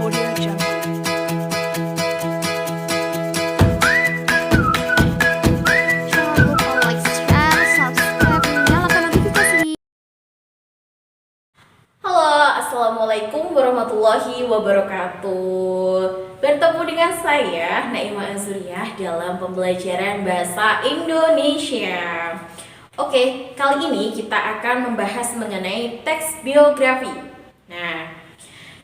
Audio Jungle. Jangan lupa like, share, subscribe, nyalakan notifikasi. Halo, Assalamualaikum warahmatullahi wabarakatuh. Bertemu dengan saya, Naima Azuriyah, dalam pembelajaran Bahasa Indonesia. Oke, kali ini kita akan membahas mengenai teks biografi. Nah,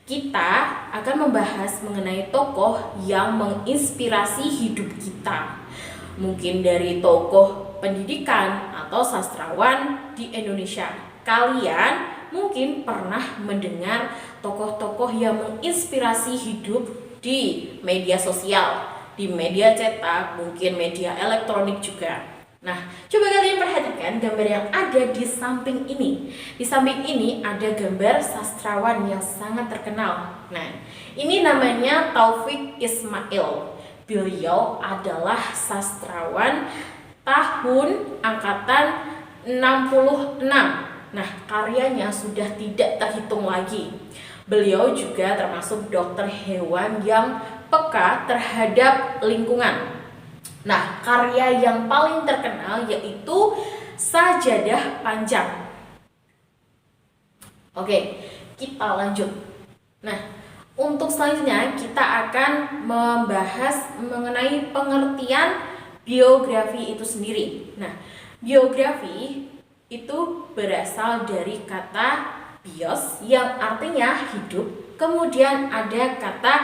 kita akan membahas mengenai tokoh yang menginspirasi hidup kita. Mungkin dari tokoh pendidikan atau sastrawan di Indonesia. Kalian mungkin pernah mendengar tokoh-tokoh yang menginspirasi hidup di media sosial, di media cetak, mungkin media elektronik juga. Nah, coba kalian perhatikan gambar yang ada di samping ini. Di samping ini ada gambar sastrawan yang sangat terkenal. Nah, ini namanya Taufik Ismail. Beliau adalah sastrawan tahun angkatan 66. Nah, karyanya sudah tidak terhitung lagi. Beliau juga termasuk dokter hewan yang peka terhadap lingkungan. Nah, karya yang paling terkenal yaitu Sajadah Panjang. Oke, kita lanjut. Nah, untuk selanjutnya kita akan membahas mengenai pengertian biografi itu sendiri. Nah, biografi itu berasal dari kata bios yang artinya hidup, kemudian ada kata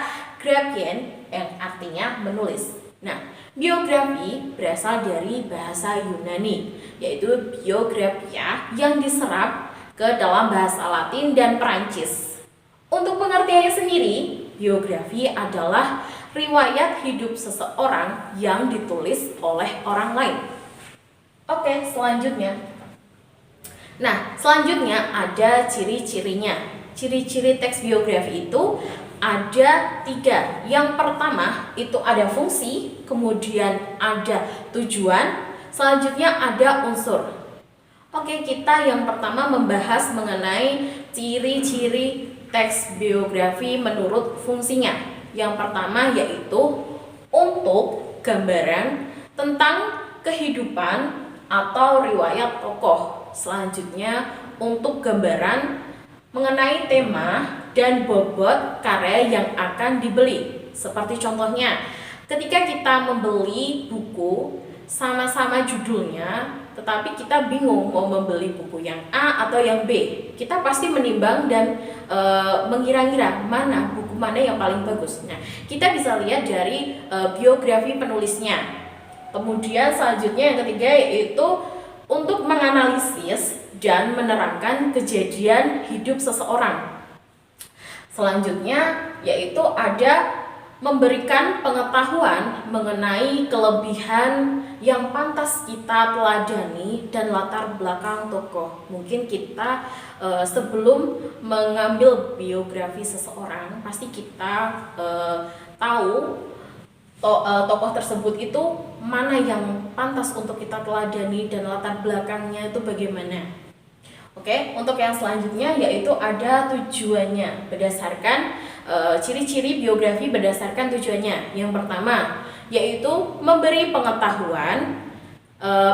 graphen yang artinya menulis. Nah, biografi berasal dari bahasa Yunani, yaitu biographia yang diserap ke dalam bahasa Latin dan Perancis. Untuk pengertiannya sendiri, biografi adalah riwayat hidup seseorang yang ditulis oleh orang lain. Oke, selanjutnya. Nah, selanjutnya ada ciri-cirinya. Ciri-ciri teks biografi itu ada 3. Yang pertama itu ada fungsi, kemudian ada tujuan, selanjutnya ada unsur. Oke, kita yang pertama membahas mengenai ciri-ciri teks biografi menurut fungsinya. Yang pertama yaitu untuk gambaran tentang kehidupan atau riwayat tokoh. Selanjutnya untuk gambaran mengenai tema dan bobot karya yang akan dibeli. Seperti contohnya, ketika kita membeli buku sama-sama judulnya, tetapi kita bingung mau membeli buku yang A atau yang B, kita pasti menimbang dan mengira-ngira buku mana yang paling bagus. Nah, kita bisa lihat dari biografi penulisnya. Kemudian selanjutnya yang ketiga yaitu untuk menganalisis dan menerangkan kejadian hidup seseorang. Selanjutnya yaitu ada memberikan pengetahuan mengenai kelebihan yang pantas kita teladani dan latar belakang tokoh. Mungkin kita sebelum mengambil biografi seseorang pasti kita tahu tokoh tersebut itu mana yang pantas untuk kita teladani dan latar belakangnya itu bagaimana. Oke, untuk yang selanjutnya yaitu ada tujuannya berdasarkan ciri-ciri biografi berdasarkan tujuannya. Yang pertama yaitu memberi pengetahuan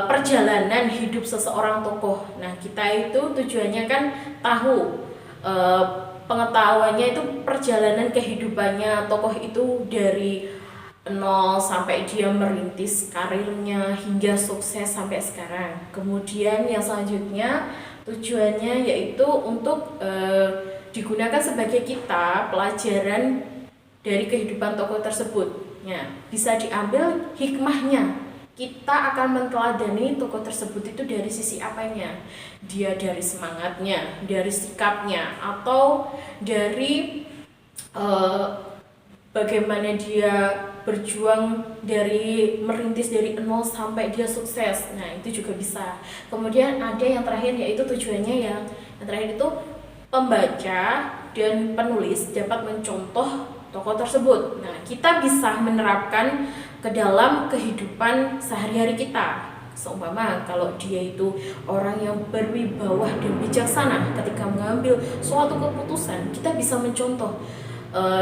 perjalanan hidup seseorang tokoh. Nah, kita itu tujuannya kan tahu pengetahuannya itu perjalanan kehidupannya tokoh itu dari nol sampai dia merintis karirnya hingga sukses sampai sekarang. Kemudian yang selanjutnya tujuannya yaitu untuk digunakan sebagai kita pelajaran dari kehidupan tokoh tersebut. Ya, bisa diambil hikmahnya. Kita akan menteladani tokoh tersebut itu dari sisi apanya? Dia dari semangatnya, dari sikapnya, atau dari bagaimana dia berjuang dari merintis dari nol sampai dia sukses. Nah, itu juga bisa. Kemudian ada yang terakhir yaitu tujuannya yang terakhir itu pembaca dan penulis dapat mencontoh tokoh tersebut. Nah, kita bisa menerapkan ke dalam kehidupan sehari-hari kita. Seumpama kalau dia itu orang yang berwibawa dan bijaksana ketika mengambil suatu keputusan, kita bisa mencontoh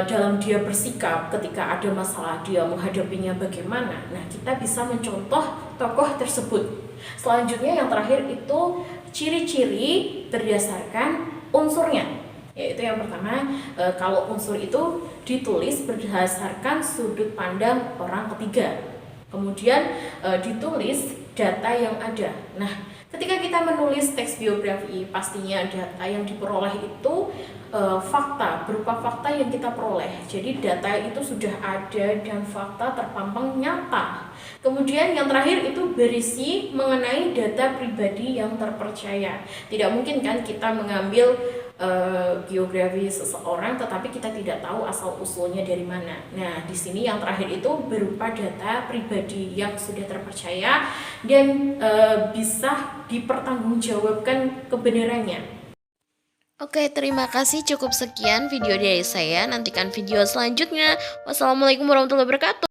dalam dia bersikap ketika ada masalah, dia menghadapinya bagaimana. Nah, kita bisa mencontoh tokoh tersebut. Selanjutnya yang terakhir itu ciri-ciri berdasarkan unsurnya. Yaitu yang pertama, kalau unsur itu ditulis berdasarkan sudut pandang orang ketiga. Kemudian ditulis data yang ada. Nah, ketika kita menulis teks biografi, pastinya data yang diperoleh itu fakta, berupa fakta yang kita peroleh. Jadi data itu sudah ada dan fakta terpampang nyata. Kemudian yang terakhir itu berisi mengenai data pribadi yang terpercaya. Tidak mungkin kan kita mengambil biografi seseorang tetapi kita tidak tahu asal usulnya dari mana. Nah, di sini yang terakhir itu berupa data pribadi yang sudah terpercaya dan bisa dipertanggungjawabkan kebenarannya. Oke, terima kasih. Cukup sekian video dari saya. Nantikan video selanjutnya. Wassalamualaikum warahmatullahi wabarakatuh.